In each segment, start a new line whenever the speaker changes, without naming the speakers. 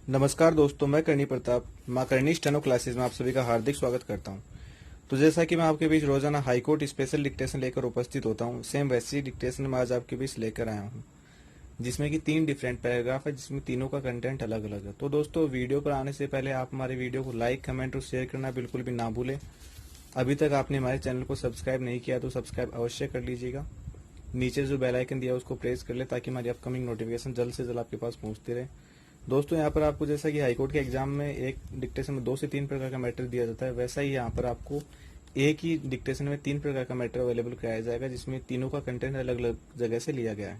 नमस्कार दोस्तों, मैं करणी प्रताप माँ करणी स्टेनो क्लासेस में आप सभी का हार्दिक स्वागत करता हूँ। तो जैसा कि मैं आपके बीच रोजाना हाईकोर्ट स्पेशल डिक्टेशन लेकर उपस्थित होता हूँ, सेम वैसी डिक्टेशन मैं आज आपके बीच लेकर आया हूँ, जिसमें कि 3 डिफरेंट पैराग्राफ है, जिसमें तीनों का कंटेंट अलग अलग है। तो दोस्तों, वीडियो पर आने से पहले आप हमारे वीडियो को लाइक, कमेंट और शेयर करना बिल्कुल भी ना भूलें। अभी तक आपने हमारे चैनल को सब्सक्राइब नहीं किया तो सब्सक्राइब अवश्य कर लीजिएगा। नीचे जो बेल आइकन दिया है उसको प्रेस कर ले, ताकि हमारी अपकमिंग नोटिफिकेशन जल्द से जल्द आपके पास पहुंचती रहे। दोस्तों, यहाँ पर आपको जैसा कि हाईकोर्ट के एग्जाम में एक डिक्टेशन में 2 से 3 प्रकार का मैटर दिया जाता है, वैसा ही यहाँ पर आपको एक ही डिक्टेशन में 3 प्रकार का मैटर अवेलेबल कराया जाएगा, जिसमें तीनों का कंटेंट अलग अलग जगह से लिया गया है।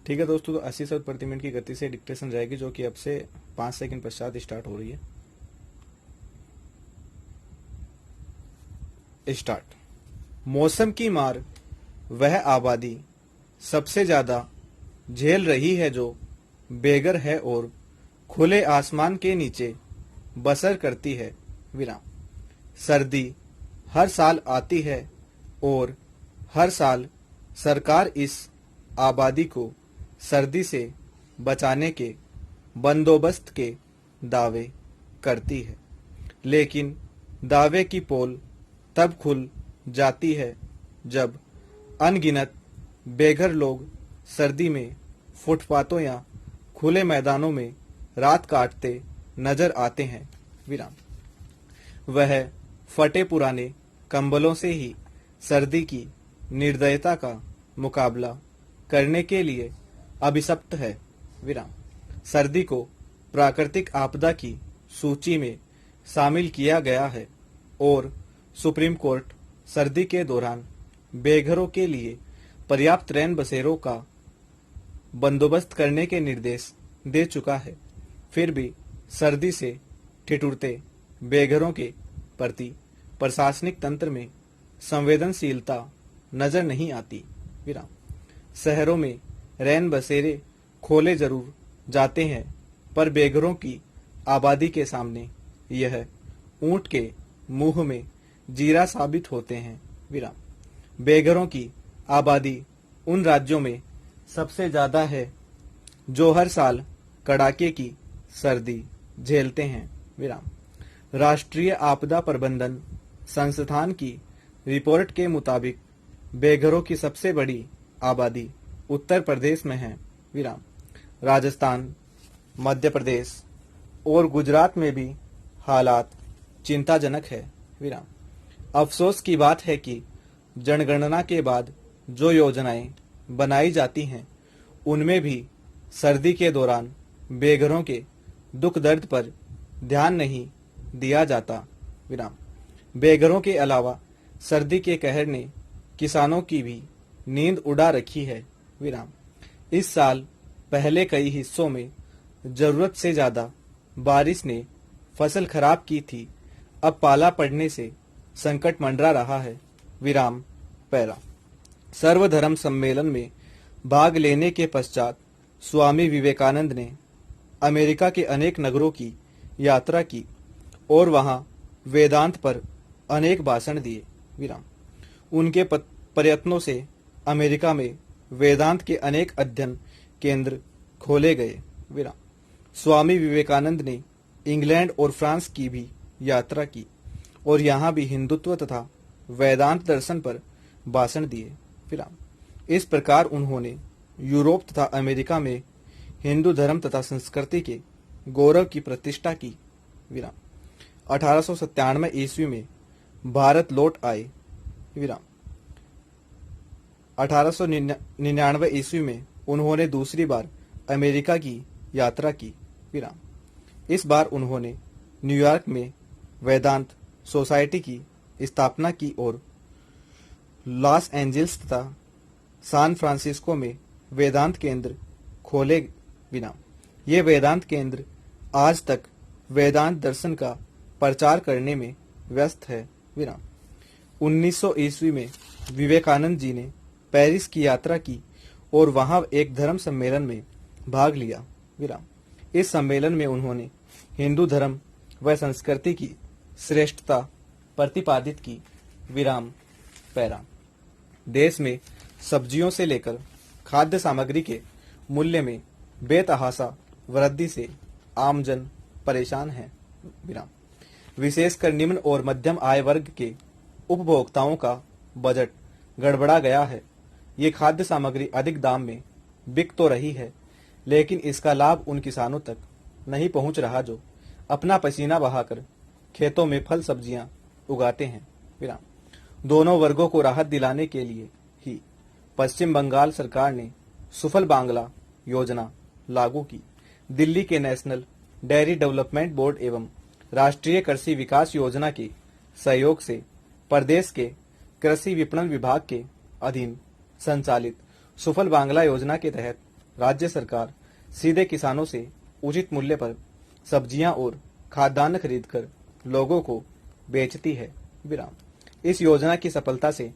ठीक है दोस्तों, तो 80 शब्द प्रति मिनट की गति से डिक्टेशन रहेगी, जो कि अब से 5 सेकंड पश्चात स्टार्ट हो रही है। स्टार्ट। मौसम की मार वह आबादी सबसे ज्यादा झेल रही है जो बेघर है और खुले आसमान के नीचे बसर करती है। विराम। सर्दी हर साल आती है और हर साल सरकार इस आबादी को सर्दी से बचाने के बंदोबस्त के दावे करती है, लेकिन दावे की पोल तब खुल जाती है जब अनगिनत बेघर लोग सर्दी में फुटपाथों या खुले मैदानों में रात काटते नजर आते हैं। विराम। वह फटे पुराने कंबलों से ही सर्दी की निर्दयता का मुकाबला करने के लिए अभिशप्त है। विराम। सर्दी को प्राकृतिक आपदा की सूची में शामिल किया गया है और सुप्रीम कोर्ट सर्दी के दौरान बेघरों के लिए पर्याप्त रैन बसेरों का बंदोबस्त करने के निर्देश दे चुका है। फिर भी सर्दी से ठिठुरते बेघरों के प्रति प्रशासनिक तंत्र में संवेदनशीलता नजर नहीं आती। विराम। शहरों में रैन बसेरे खोले जरूर जाते हैं, पर बेघरों की आबादी के सामने यह ऊंट के मुंह में जीरा साबित होते हैं। विराम। बेघरों की आबादी उन राज्यों में सबसे ज्यादा है जो हर साल कड़ाके की सर्दी झेलते हैं। विराम। राष्ट्रीय आपदा प्रबंधन संस्थान की रिपोर्ट के मुताबिक बेघरों की सबसे बड़ी आबादी उत्तर प्रदेश में है। विराम। राजस्थान, मध्य प्रदेश और गुजरात में भी हालात चिंताजनक है। विराम। अफसोस की बात है कि जनगणना के बाद जो योजनाएं बनाई जाती हैं, उनमें भी सर्दी के दौरान बेघरों के दुख दर्द पर ध्यान नहीं दिया जाता। विराम। बेघरों के अलावा सर्दी के कहर ने किसानों की भी नींद उड़ा रखी है। विराम। इस साल पहले कई हिस्सों में जरूरत से ज्यादा बारिश ने फसल खराब की थी, अब पाला पड़ने से संकट मंडरा रहा है। विराम। पैरा। सर्वधर्म सम्मेलन में भाग लेने के पश्चात स्वामी विवेकानंद ने अमेरिका के अनेक नगरों की यात्रा की और वहां वेदांत पर अनेक भाषण दिए। विराम। उनके प्रयत्नों से अमेरिका में वेदांत के अनेक अध्ययन केंद्र खोले गए। विराम। स्वामी विवेकानंद ने इंग्लैंड और फ्रांस की भी यात्रा की और यहाँ भी हिंदुत्व तथा वेदांत दर्शन पर भाषण दिए। विराम। इस प्रकार उन्होंने यूरोप तथा अमेरिका में हिंदू धर्म तथा संस्कृति के गौरव की प्रतिष्ठा की। विराम। 1897 ईस्वी में भारत लौट आए। विराम। 1899 ईस्वी में उन्होंने दूसरी बार अमेरिका की यात्रा की। विराम। इस बार उन्होंने न्यूयॉर्क में वेदांत सोसाइटी की स्थापना की और लॉस एंजल्स तथा सैन फ्रांसिस्को में वेदांत केंद्र खोले। विराम। ये वेदांत केंद्र आज तक वेदांत दर्शन का प्रचार करने में व्यस्त है। विराम। 1900 ईस्वी में विवेकानंद जी ने पेरिस की यात्रा की और वहां एक धर्म सम्मेलन में भाग लिया। विराम। इस सम्मेलन में उन्होंने हिंदू धर्म व संस्कृति की श्रेष्ठता प्रतिपादित की। विराम। पैरा। देश में सब्जियों से लेकर खाद्य सामग्री के मूल्य में बेतहाशा वृद्धि से आमजन परेशान है। विराम। विशेषकर निम्न और मध्यम आय वर्ग के उपभोक्ताओं का बजट गड़बड़ा गया है। ये खाद्य सामग्री अधिक दाम में बिक तो रही है, लेकिन इसका लाभ उन किसानों तक नहीं पहुंच रहा जो अपना पसीना बहाकर खेतों में फल सब्जियां उगाते हैं। विराम। दोनों वर्गों को राहत दिलाने के लिए ही पश्चिम बंगाल सरकार ने सुफल बांग्ला योजना लागू की। दिल्ली के नेशनल डेयरी डेवलपमेंट बोर्ड एवं राष्ट्रीय कृषि विकास योजना के सहयोग से प्रदेश के कृषि विपणन विभाग के अधीन संचालित सुफल बांग्ला योजना के तहत राज्य सरकार सीधे किसानों से उचित मूल्य पर सब्जियां और खाद्यान्न खरीदकर लोगों को बेचती है। विराम। इस योजना की सफलता से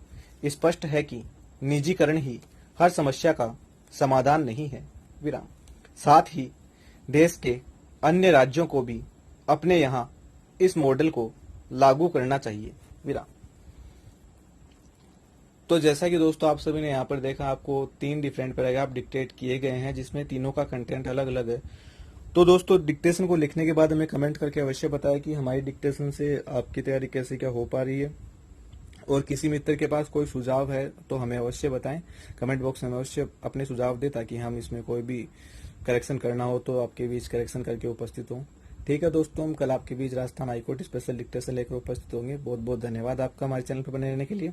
स्पष्ट है कि निजीकरण ही हर समस्या का समाधान नहीं है। विराम। साथ ही देश के अन्य राज्यों को भी अपने यहाँ इस मॉडल को लागू करना चाहिए। विराम। तो जैसा कि दोस्तों आप सभी ने यहाँ पर देखा, आपको 3 डिफरेंट पैराग्राफ डिक्टेट किए गए हैं जिसमें तीनों का कंटेंट अलग अलग है। तो दोस्तों डिक्टेशन को लिखने के बाद हमें कमेंट करके अवश्य बताएं कि हमारी डिक्टेशन से आपकी तैयारी कैसे क्या हो पा रही है, और किसी मित्र के पास कोई सुझाव है तो हमें अवश्य बताएं। कमेंट बॉक्स में अवश्य अपने सुझाव दें ताकि हम इसमें कोई भी करेक्शन करना हो तो आपके बीच करेक्शन करके उपस्थित हों। ठीक है दोस्तों, हम कल आपके बीच राजस्थान हाईकोर्ट स्पेशल डिक्टेशन लेकर उपस्थित होंगे। बहुत बहुत धन्यवाद आपका हमारे चैनल पर बने रहने के लिए।